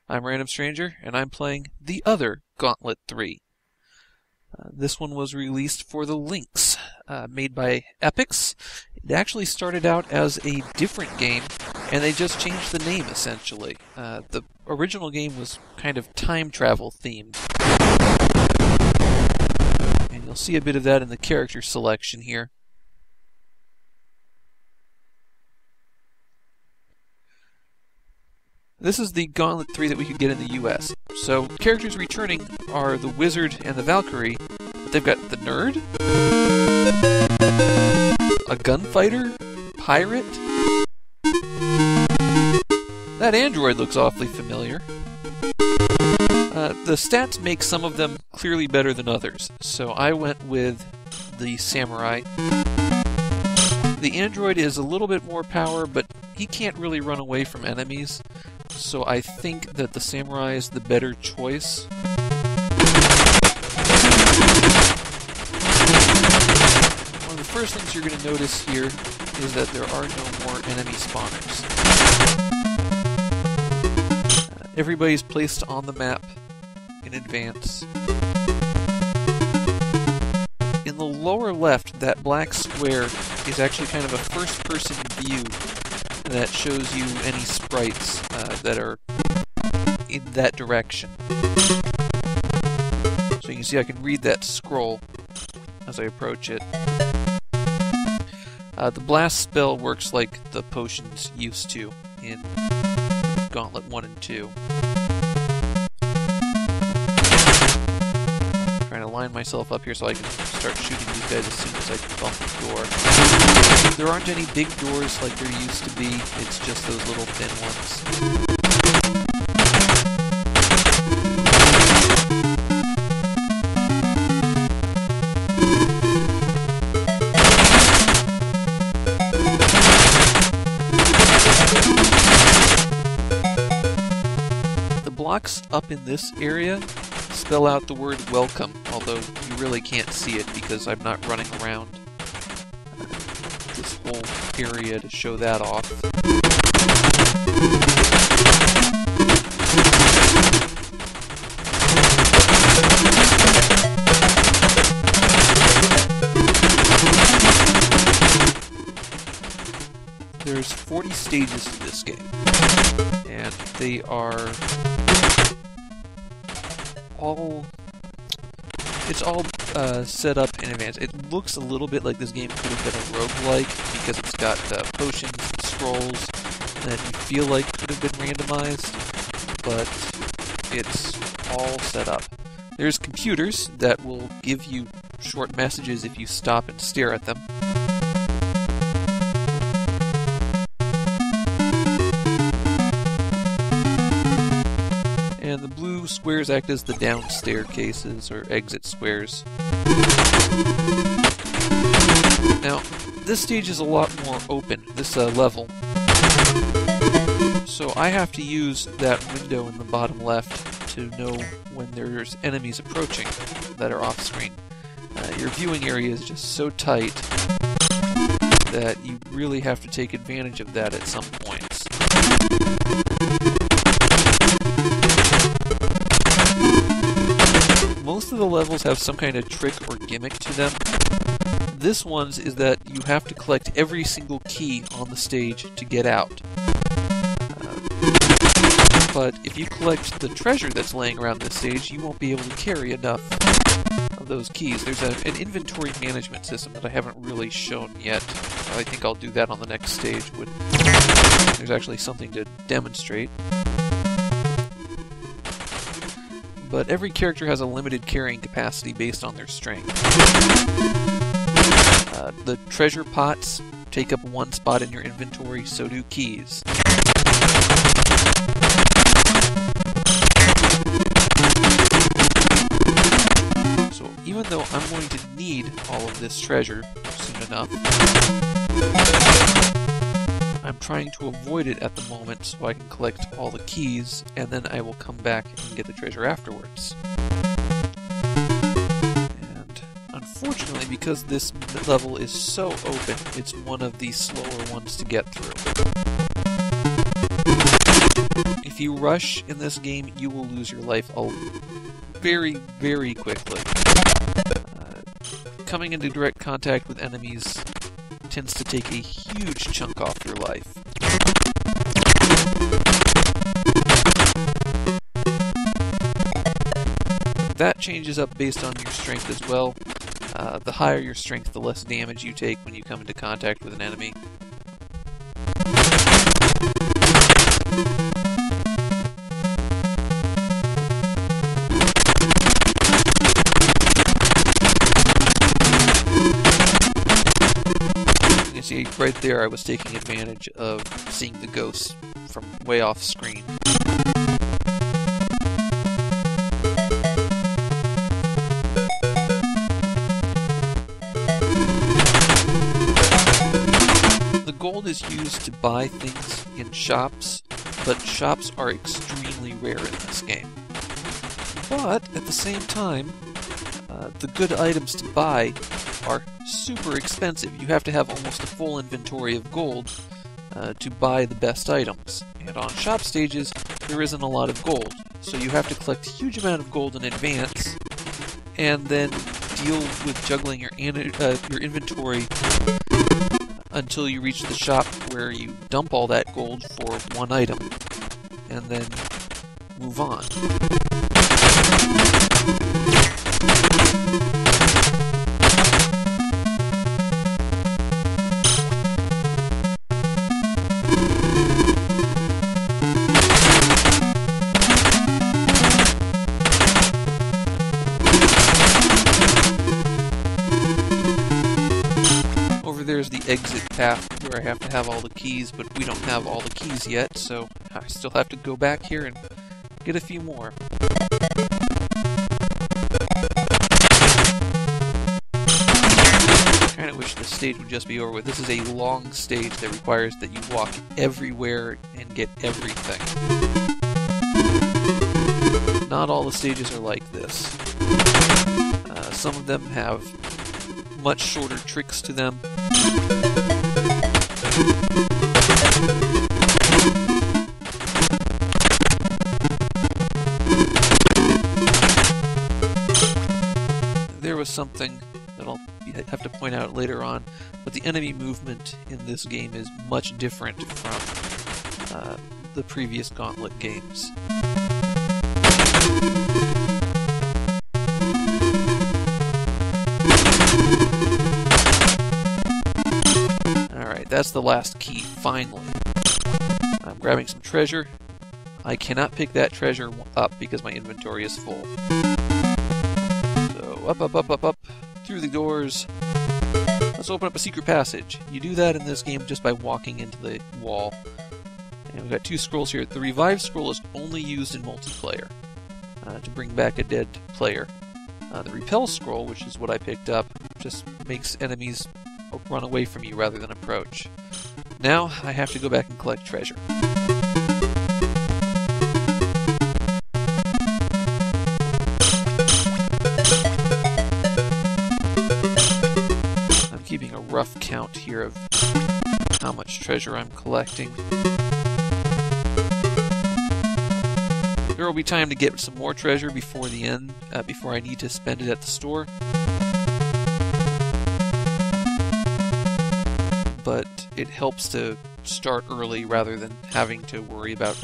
I'm Random Stranger, and I'm playing the other Gauntlet 3. This one was released for the Lynx, made by Epix. It actually started out as a different game, and they just changed the name, essentially. The original game was kind of time travel themed. And you'll see a bit of that in the character selection here. This is the Gauntlet 3 that we could get in the US. So, characters returning are the Wizard and the Valkyrie, but they've got the Nerd, a Gunfighter, Pirate. That android looks awfully familiar. The stats make some of them clearly better than others, so I went with the Samurai. The android is a little bit more power, but he can't really run away from enemies. So I think that the Samurai is the better choice. One of the first things you're going to notice here is that there are no more enemy spawners. Everybody's placed on the map in advance. In the lower left, that black square is actually kind of a first-person view that shows you any sprites that are in that direction. So you can see I can read that scroll as I approach it. The blast spell works like the potions used to in Gauntlet 1 and 2. I'm trying to line myself up here so I can start shooting these guys as soon as I can bump the door. There aren't any big doors like there used to be, it's just those little thin ones. The blocks up in this area spell out the word welcome, although you really can't see it because I'm not running around this whole area to show that off. There's 40 stages to this game, and they are all... It's all set up in advance. It looks a little bit like this game could have been a roguelike because it's got potions and scrolls that you feel like could have been randomized, but it's all set up. There's computers that will give you short messages if you stop and stare at them. And the blue squares act as the down staircases, or exit squares. Now, this stage is a lot more open, this level. So I have to use that window in the bottom left to know when there's enemies approaching that are off screen. Your viewing area is just so tight that you really have to take advantage of that at some points. Most of the levels have some kind of trick or gimmick to them. This one's is that you have to collect every single key on the stage to get out. But if you collect the treasure that's laying around this stage, you won't be able to carry enough of those keys. There's an inventory management system that I haven't really shown yet. I think I'll do that on the next stage when there's actually something to demonstrate. But every character has a limited carrying capacity based on their strength. The treasure pots take up one spot in your inventory, so do keys. So even though I'm going to need all of this treasure soon enough, I'm trying to avoid it at the moment so I can collect all the keys, and then I will come back and get the treasure afterwards. And unfortunately, because this level is so open, it's one of the slower ones to get through. If you rush in this game, you will lose your life very, very quickly. Coming into direct contact with enemies tends to take a huge chunk off your life. That changes up based on your strength as well. The higher your strength, the less damage you take when you come into contact with an enemy. You can see right there I was taking advantage of seeing the ghosts from way off screen. Gold is used to buy things in shops, but shops are extremely rare in this game. But, at the same time, the good items to buy are super expensive. You have to have almost a full inventory of gold to buy the best items. And on shop stages, there isn't a lot of gold, so you have to collect a huge amount of gold in advance, and then deal with juggling your inventory until you reach the shop where you dump all that gold for one item, and then move on. There's the exit path where I have to have all the keys, but we don't have all the keys yet, so I still have to go back here and get a few more. I kinda wish this stage would just be over with. This is a long stage that requires that you walk everywhere and get everything. Not all the stages are like this. Some of them have much shorter tricks to them. There was something that I'll have to point out later on, but the enemy movement in this game is much different from the previous Gauntlet games. That's the last key, finally. I'm grabbing some treasure. I cannot pick that treasure up because my inventory is full. So, up, through the doors. Let's open up a secret passage. You do that in this game just by walking into the wall. And we've got 2 scrolls here. The revive scroll is only used in multiplayer to bring back a dead player. The repel scroll, which is what I picked up, just makes enemies run away from you rather than approach. Now I have to go back and collect treasure. I'm keeping a rough count here of how much treasure I'm collecting. There will be time to get some more treasure before the end, before I need to spend it at the store. But it helps to start early rather than having to worry about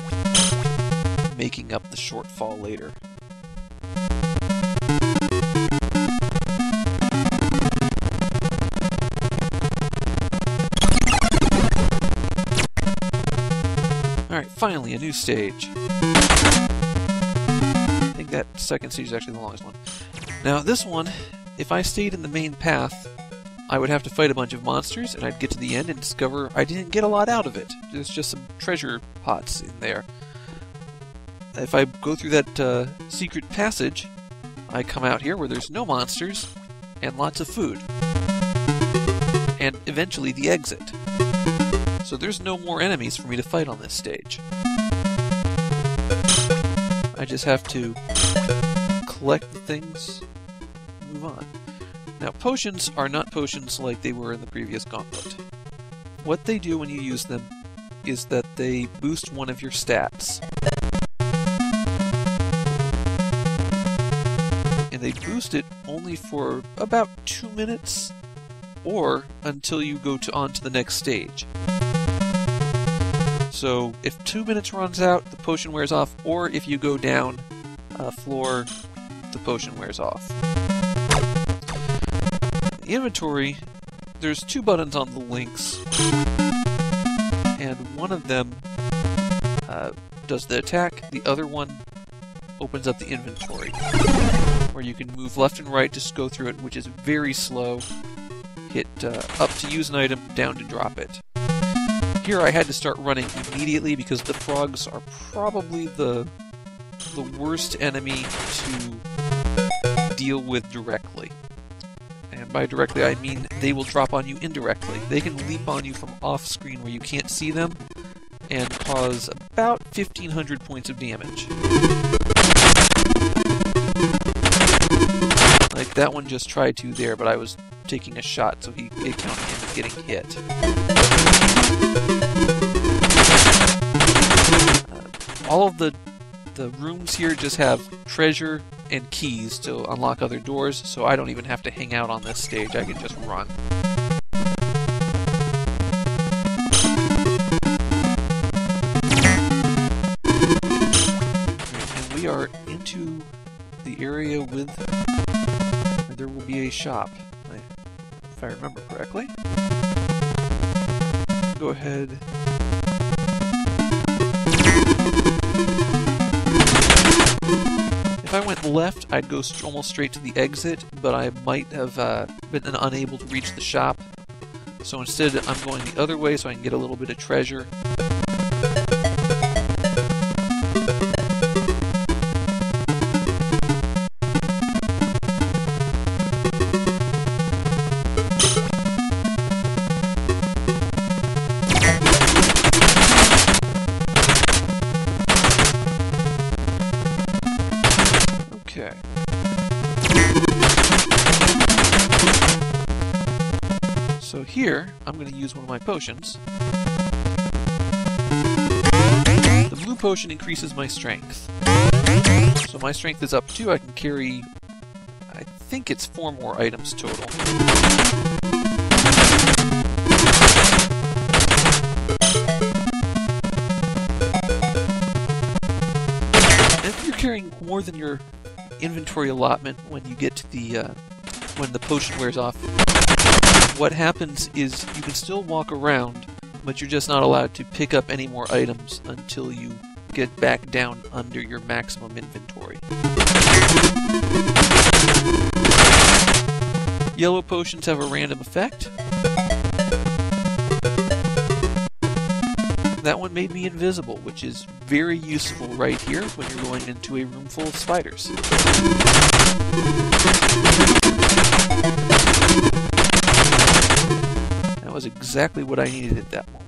making up the shortfall later. Alright, finally, a new stage. I think that second stage is actually the longest one. Now, this one, if I stayed in the main path, I would have to fight a bunch of monsters, and I'd get to the end and discover I didn't get a lot out of it. There's just some treasure pots in there. If I go through that secret passage, I come out here where there's no monsters and lots of food. And eventually the exit. So there's no more enemies for me to fight on this stage. I just have to collect the things, move on. Now, potions are not potions like they were in the previous Gauntlet. What they do when you use them is that they boost one of your stats. and they boost it only for about 2 minutes, or until you go on to the next stage. So if 2 minutes runs out, the potion wears off, or if you go down a floor, the potion wears off. The inventory, there's 2 buttons on the links, and one of them does the attack, the other one opens up the inventory, where you can move left and right to go through it, which is very slow. Hit up to use an item, down to drop it. Here I had to start running immediately because the frogs are probably the worst enemy to deal with directly. And by directly I mean they will drop on you indirectly. They can leap on you from off screen where you can't see them and cause about 1,500 points of damage. Like that one just tried to there, but I was taking a shot, so it counted him as getting hit. All of the rooms here just have treasure and keys to unlock other doors, so I don't even have to hang out on this stage, I can just run. And we are into the area where there will be a shop, if I remember correctly. Go ahead. If I went left, I'd go almost straight to the exit, but I might have been unable to reach the shop. So instead, I'm going the other way so I can get a little bit of treasure. Okay. So here, I'm going to use one of my potions. The blue potion increases my strength. So my strength is up 2. I can carry, I think it's 4 more items total. If you're carrying more than your inventory allotment when you get to the when the potion wears off, what happens is you can still walk around, but you're just not allowed to pick up any more items until you get back down under your maximum inventory. Yellow potions have a random effect. That one made me invisible, which is very useful right here when you're going into a room full of spiders. That was exactly what I needed at that moment.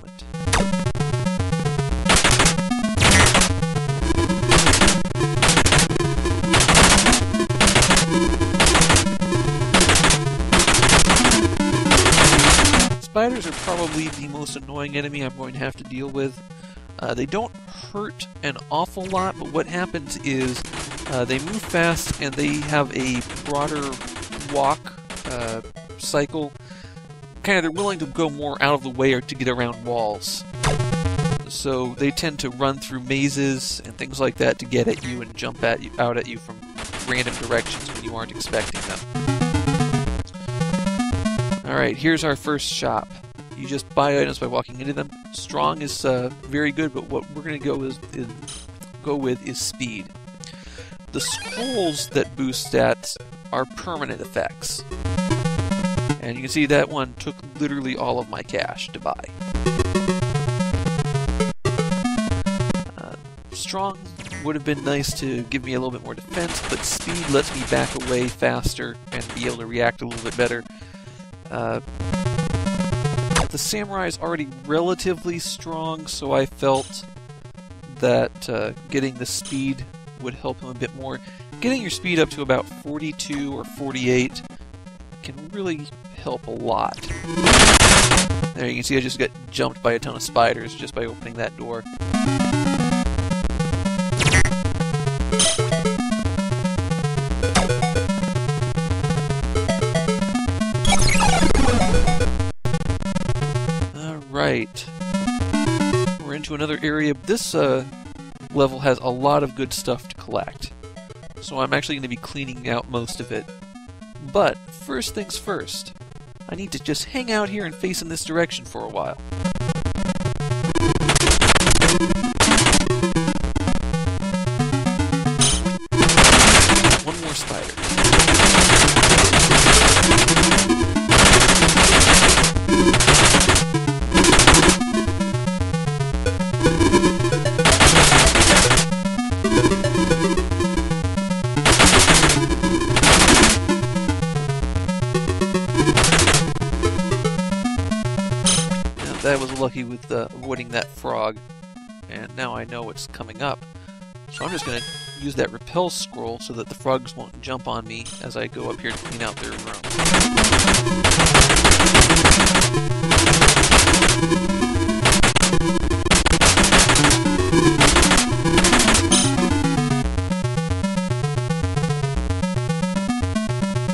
Spiders are probably the most annoying enemy I'm going to have to deal with. They don't hurt an awful lot, but what happens is they move fast and they have a broader walk cycle. Kind of, they're willing to go more out of the way or to get around walls. So they tend to run through mazes and things like that to get at you and jump out at you from random directions when you aren't expecting them. Alright, here's our first shop. You just buy items by walking into them. Strong is very good, but what we're going to go with is speed. The scrolls that boost stats are permanent effects. And you can see that one took literally all of my cash to buy. Strong would have been nice to give me a little bit more defense, but speed lets me back away faster and be able to react a little bit better. The samurai is already relatively strong, so I felt that getting the speed would help him a bit more. Getting your speed up to about 42 or 48 can really help a lot. There you can see I just got jumped by a ton of spiders just by opening that door. Alright. We're into another area. This level has a lot of good stuff to collect. So I'm actually going to be cleaning out most of it. But, first things first. I need to just hang out here and face in this direction for a while. One more spider. That was lucky with avoiding that frog, and now I know what's coming up. So I'm just going to use that repel scroll so that the frogs won't jump on me as I go up here to clean out their room.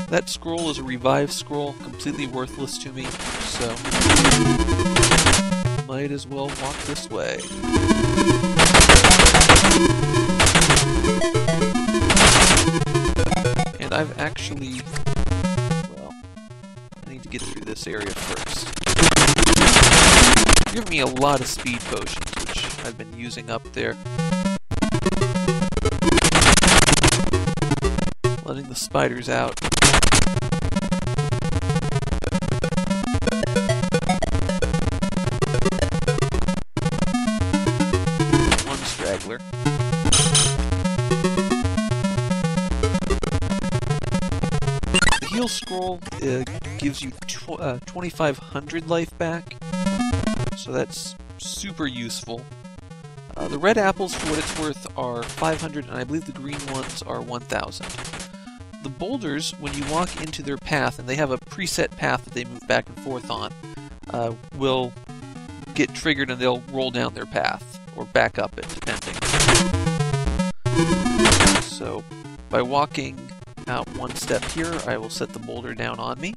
That scroll is a revive scroll, completely worthless to me, so might as well walk this way. And I've actually... well, I need to get through this area first. It's given me a lot of speed potions, which I've been using up there. Letting the spiders out. The heal scroll gives you 2,500 life back, so that's super useful. The red apples, for what it's worth, are 500, and I believe the green ones are 1,000. The boulders, when you walk into their path, and they have a preset path that they move back and forth on, will get triggered and they'll roll down their path, or back up it, depending. So, by walking out one step here, I will set the boulder down on me.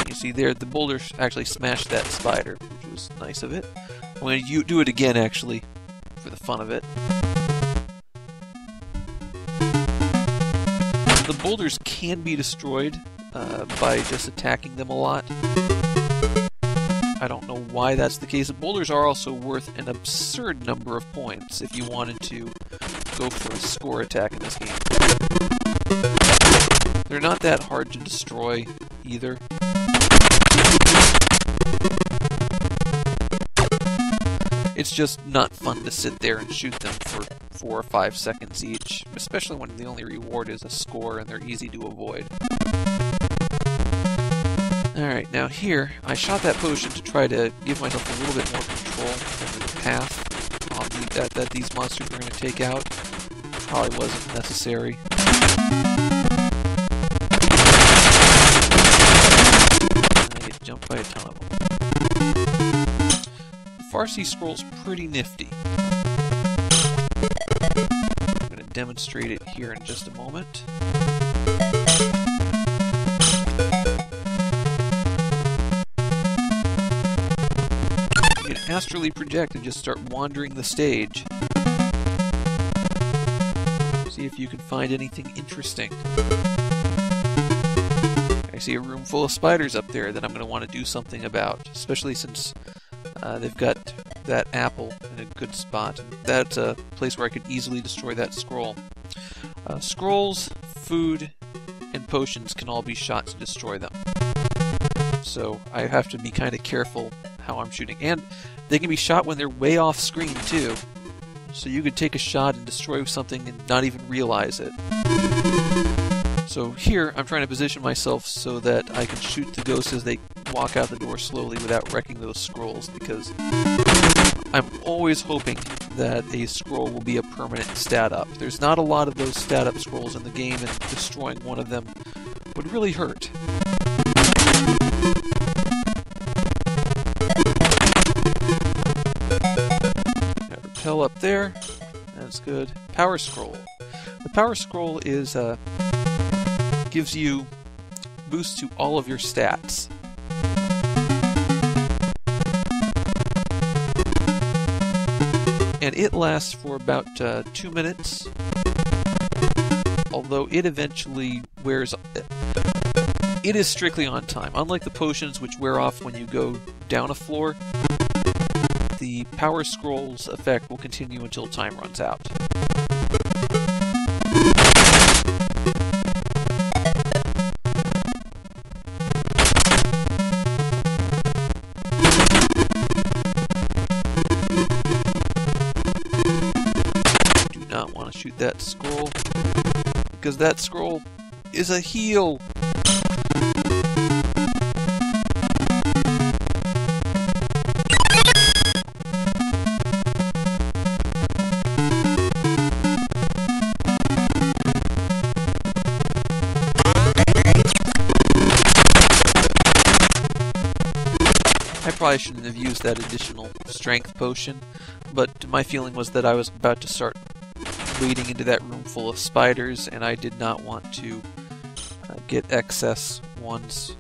You see there, the boulder actually smashed that spider, which was nice of it. I'm going to do it again, actually, for the fun of it. The boulders can be destroyed by just attacking them a lot. I don't know why that's the case. The boulders are also worth an absurd number of points if you wanted to go for a score attack in this game. They're not that hard to destroy either. It's just not fun to sit there and shoot them for 4 or 5 seconds each, especially when the only reward is a score and they're easy to avoid. Alright, now here, I shot that potion to try to give myself a little bit more control over the path on that these monsters are going to take out. Probably wasn't necessary. And I get jumped by a ton of them. The Farsi scroll's pretty nifty. I'm going to demonstrate it here in just a moment. Astrally project and just start wandering the stage. See if you can find anything interesting. I see a room full of spiders up there that I'm going to want to do something about, especially since they've got that apple in a good spot. That's a place where I could easily destroy that scroll. Scrolls, food, and potions can all be shot to destroy them. So I have to be kind of careful how I'm shooting. And they can be shot when they're way off screen too. So you could take a shot and destroy something and not even realize it. So here, I'm trying to position myself so that I can shoot the ghosts as they walk out the door slowly without wrecking those scrolls, because I'm always hoping that a scroll will be a permanent stat up. There's not a lot of those stat up scrolls in the game, and destroying one of them would really hurt. Repel up there. That's good. Power scroll. The power scroll is gives you boost to all of your stats. and it lasts for about 2 minutes, although it eventually wears. It is strictly on time. Unlike the potions, which wear off when you go down a floor, the Power Scrolls effect will continue until time runs out. Do not want to shoot that scroll, because that scroll is a heal. I probably shouldn't have used that additional strength potion, but my feeling was that I was about to start wading into that room full of spiders, and I did not want to get excess ones.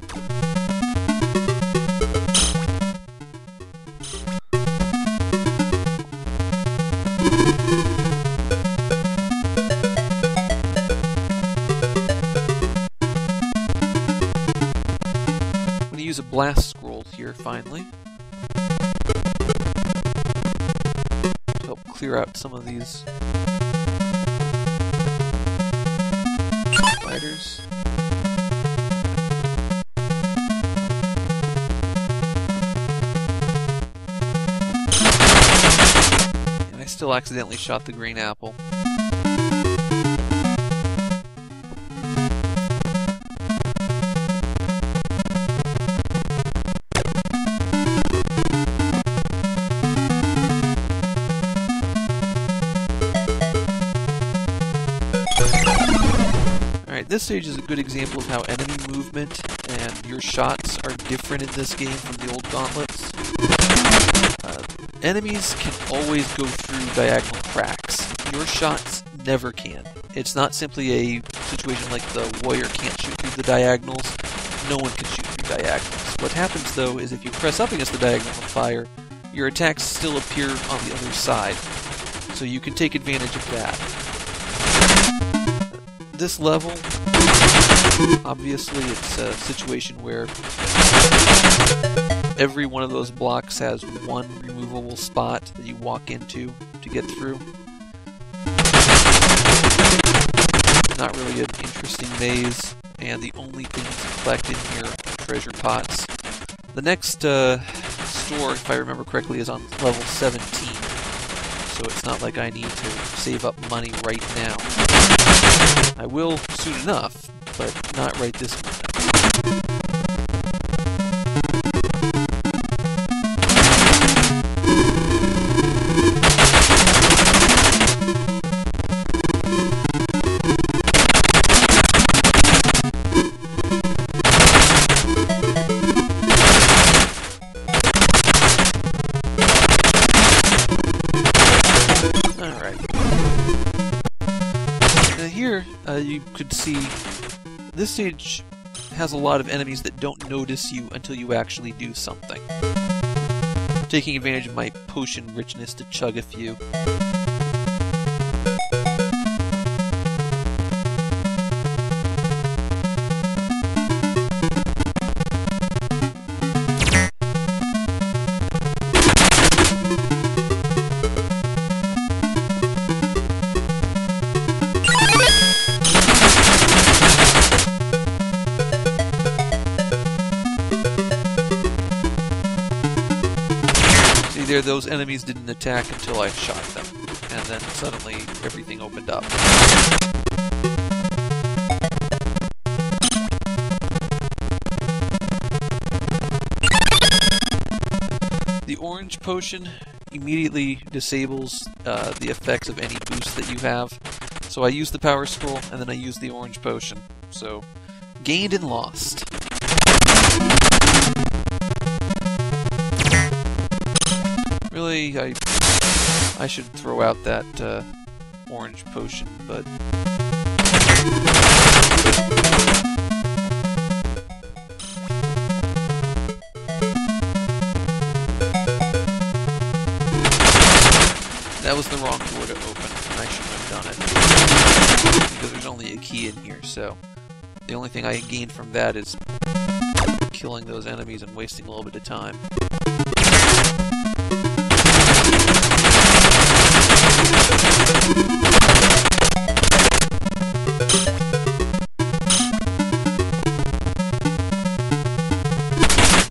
I'm going to use a blast scroll here finally to help clear out some of these spiders. And I still accidentally shot the green apple. This stage is a good example of how enemy movement and your shots are different in this game from the old Gauntlets. Enemies can always go through diagonal cracks. Your shots never can. It's not simply a situation like the warrior can't shoot through the diagonals. No one can shoot through diagonals. What happens though is if you press up against the diagonal and fire, your attacks still appear on the other side. So you can take advantage of that. This level, obviously it's a situation where every one of those blocks has one removable spot that you walk into to get through. Not really an interesting maze, and the only things to collect in here are treasure pots. The next store, if I remember correctly, is on level 17, so it's not like I need to save up money right now. I will soon enough, but not right this minute. You could see this stage has a lot of enemies that don't notice you until you actually do something. I'm taking advantage of my potion richness to chug a few. Those enemies didn't attack until I shot them, and then suddenly everything opened up. The orange potion immediately disables the effects of any boost that you have, so I use the power scroll and then I use the orange potion. So, gained and lost. Really, I should throw out that orange potion, but That was the wrong door to open, and I shouldn't have done it. Because there's only a key in here, so the only thing I gained from that is killing those enemies and wasting a little bit of time.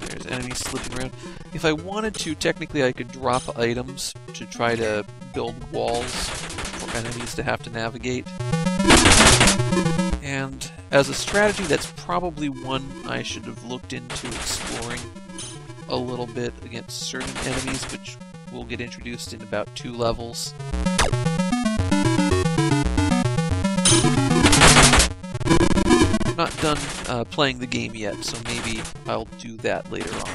There's enemies slipping around. If I wanted to, technically I could drop items to try to build walls for enemies to have to navigate. And as a strategy, that's probably one I should have looked into exploring a little bit against certain enemies, which will get introduced in about 2 levels. I'm not done playing the game yet, so maybe I'll do that later on.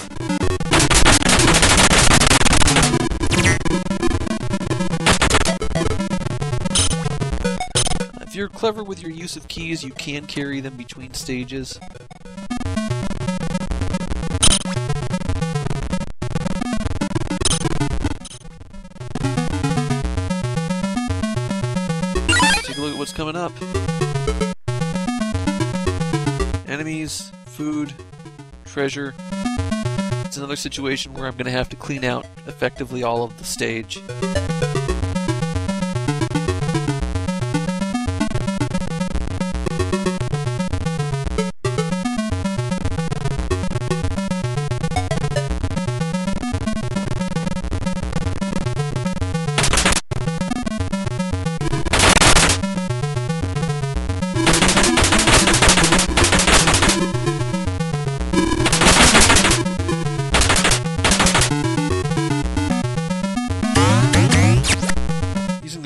If you're clever with your use of keys, you can carry them between stages. Take a look at what's coming up. Enemies, food, treasure. It's another situation where I'm going to have to clean out effectively all of the stage.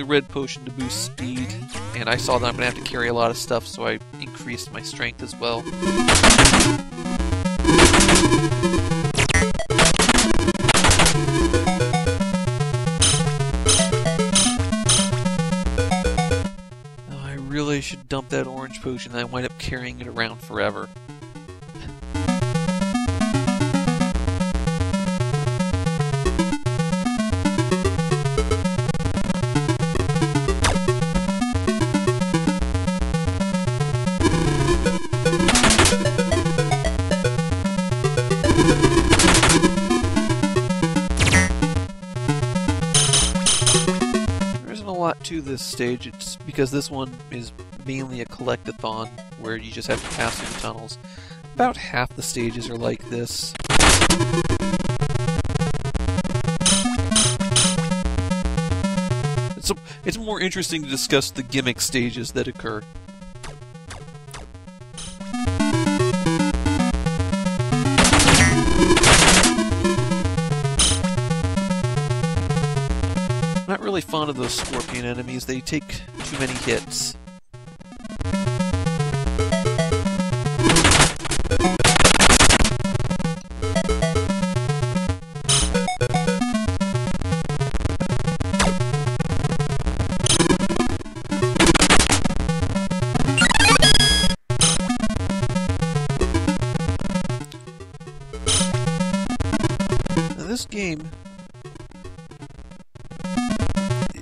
Red potion to boost speed, and I saw that I'm going to have to carry a lot of stuff, so I increased my strength as well. Oh, I really should dump that orange potion, and I wind up carrying it around forever. To this stage, it's because this one is mainly a collect-a-thon where you just have to pass through the tunnels. About half the stages are like this. It's more interesting to discuss the gimmick stages that occur. I'm not really fond of those scorpion enemies, they take too many hits. Now this game,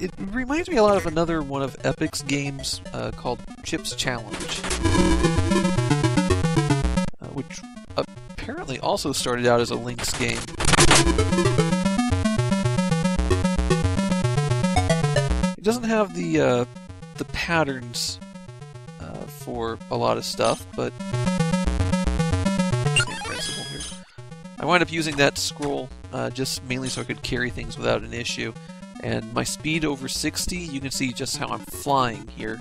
it reminds me a lot of another one of Epic's games called Chip's Challenge, which apparently also started out as a Lynx game. It doesn't have the patterns for a lot of stuff, but same principle here. I wind up using that scroll just mainly so I could carry things without an issue. And my speed over 60, you can see just how I'm flying here.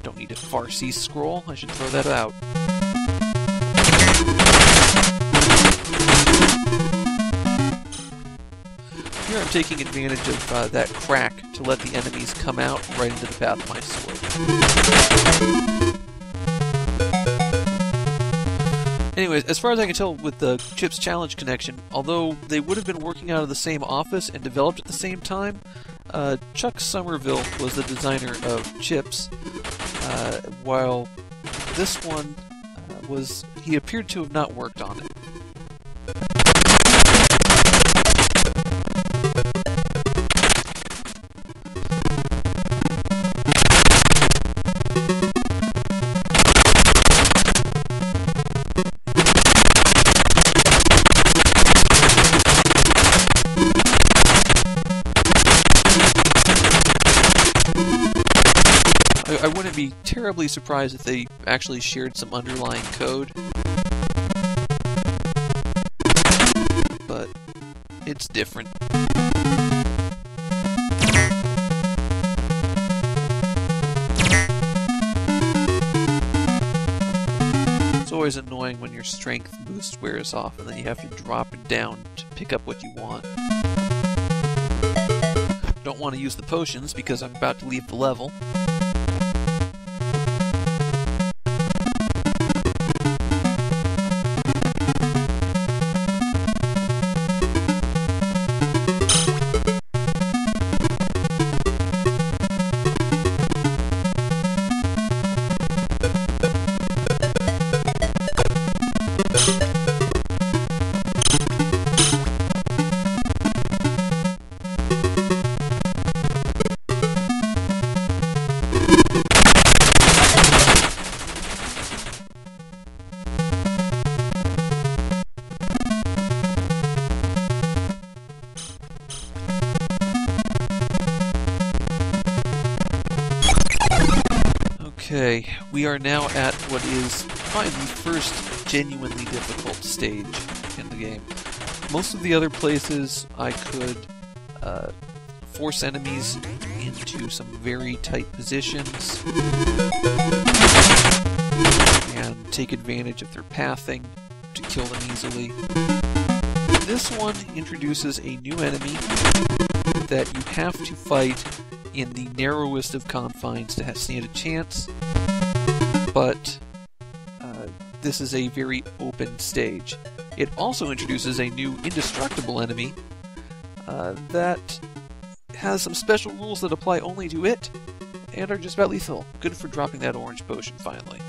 Don't need a Farsi scroll, I should throw that out. Here I'm taking advantage of that crack to let the enemies come out right into the path of my sword. Anyways, as far as I can tell with the Chip's Challenge connection, although they would have been working out of the same office and developed at the same time, Chuck Somerville was the designer of Chips, while this one he appeared to have not worked on it. I wouldn't be terribly surprised if they actually shared some underlying code. But it's different. It's always annoying when your strength boost wears off and then you have to drop it down to pick up what you want. Don't want to use the potions because I'm about to leave the level. Okay, we are now at what is probably the first genuinely difficult stage in the game. Most of the other places I could force enemies into some very tight positions and take advantage of their pathing to kill them easily. This one introduces a new enemy that you have to fight in the narrowest of confines to stand a chance, but this is a very open stage. It also introduces a new indestructible enemy that has some special rules that apply only to it and are just about lethal. Good for dropping that orange potion finally.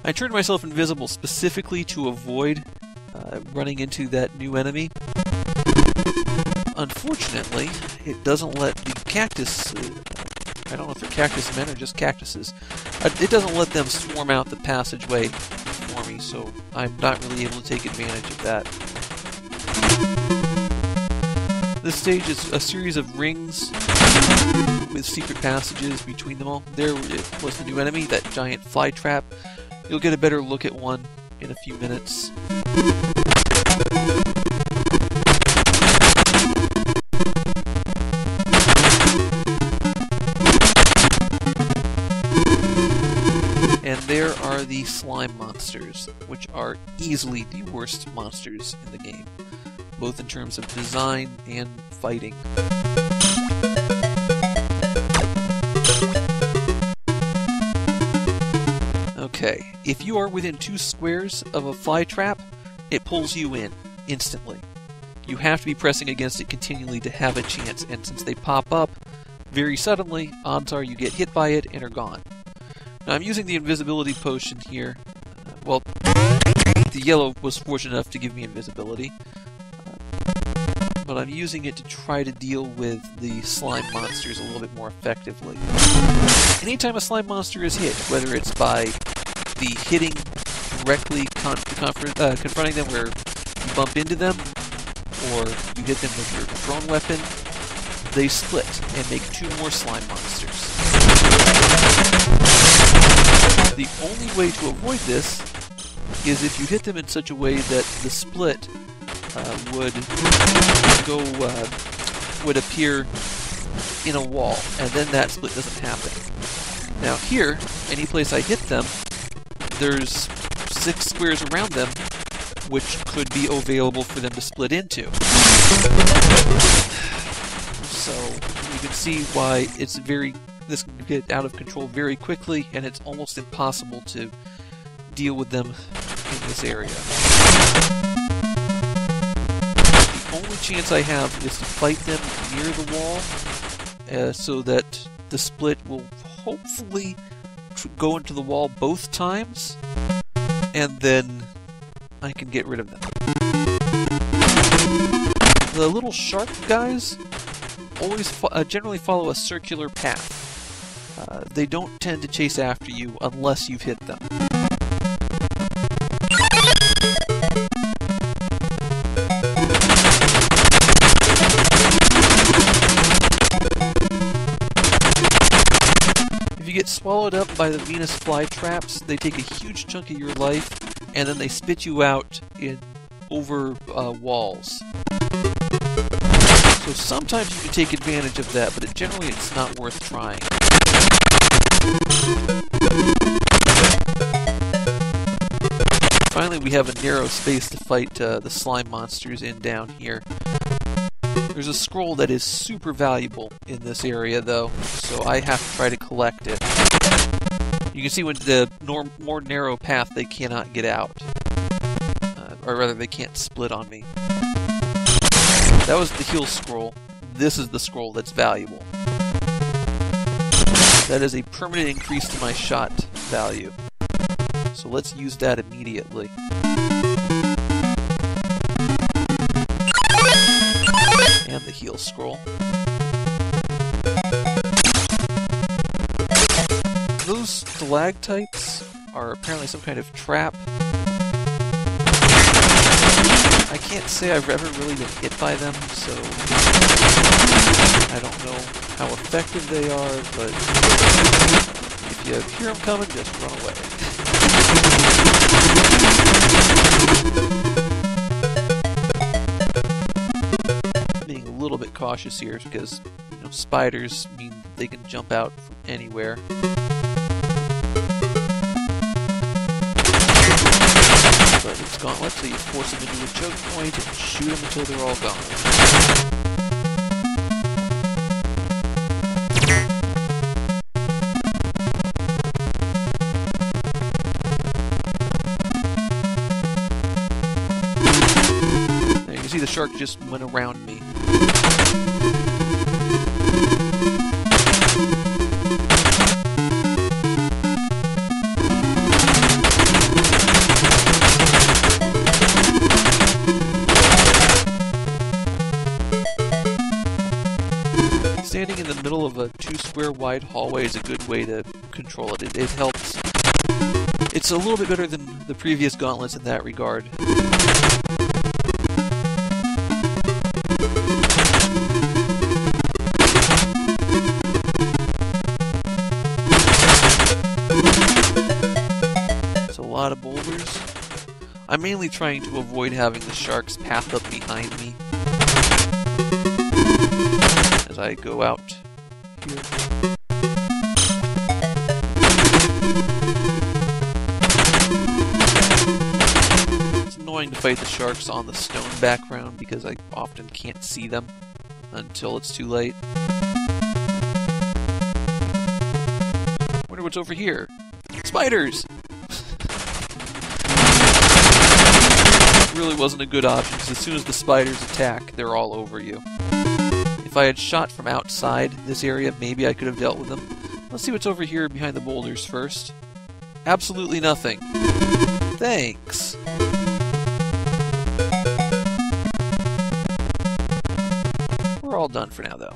I turned myself invisible specifically to avoid running into that new enemy. Unfortunately, it doesn't let the cactus, I don't know if they're cactus men or just cactuses, it doesn't let them swarm out the passageway for me, so I'm not really able to take advantage of that. This stage is a series of rings with secret passages between them all. There was the new enemy, that giant fly trap. You'll get a better look at one in a few minutes. And there are the slime monsters, which are easily the worst monsters in the game, both in terms of design and fighting. Okay, if you are within 2 squares of a fly trap, it pulls you in instantly. You have to be pressing against it continually to have a chance, and since they pop up very suddenly, odds are you get hit by it and are gone. Now I'm using the invisibility potion here. Well, the yellow was fortunate enough to give me invisibility. But I'm using it to try to deal with the slime monsters a little bit more effectively. Anytime a slime monster is hit, whether it's by the hitting directly confronting them where you bump into them, or you hit them with your thrown weapon, they split and make 2 more slime monsters. The only way to avoid this is if you hit them in such a way that the split would appear in a wall, and then that split doesn't happen. Now here, any place I hit them, there's 6 squares around them which could be available for them to split into. So you can see why this can get out of control very quickly, and it's almost impossible to deal with them in this area. The only chance I have is to fight them near the wall, so that the split will hopefully go into the wall both times, and then I can get rid of them. The little shark guys always generally follow a circular path. They don't tend to chase after you unless you've hit them. get swallowed up by the Venus flytraps, they take a huge chunk of your life, and then they spit you out over walls. So sometimes you can take advantage of that, but generally it's not worth trying. Finally, we have a narrow space to fight the slime monsters in down here. There's a scroll that is super valuable in this area, though, so I have to try to collect it. You can see with the more narrow path, they cannot get out. Or rather, they can't split on me. That was the heal scroll. This is the scroll that's valuable. That is a permanent increase to my shot value. So let's use that immediately. And the heal scroll. Those stalactites are apparently some kind of trap. I can't say I've ever really been hit by them, so I don't know how effective they are, but if you hear them coming, just run away. Being a little bit cautious here because, you know, spiders mean they can jump out from anywhere. But it's Gauntlet, so you force them into a choke point and shoot them until they're all gone. See, the shark just went around me. Standing in the middle of a 2-square wide hallway is a good way to control it. It helps. It's a little bit better than the previous gauntlets in that regard. Lot of boulders. I'm mainly trying to avoid having the sharks path up behind me as I go out here. It's annoying to fight the sharks on the stone background because I often can't see them until it's too late. Wonder what's over here. Spiders! Really wasn't a good option, because as soon as the spiders attack, they're all over you. If I had shot from outside this area, maybe I could have dealt with them. Let's see what's over here behind the boulders first. Absolutely nothing. Thanks. We're all done for now, though.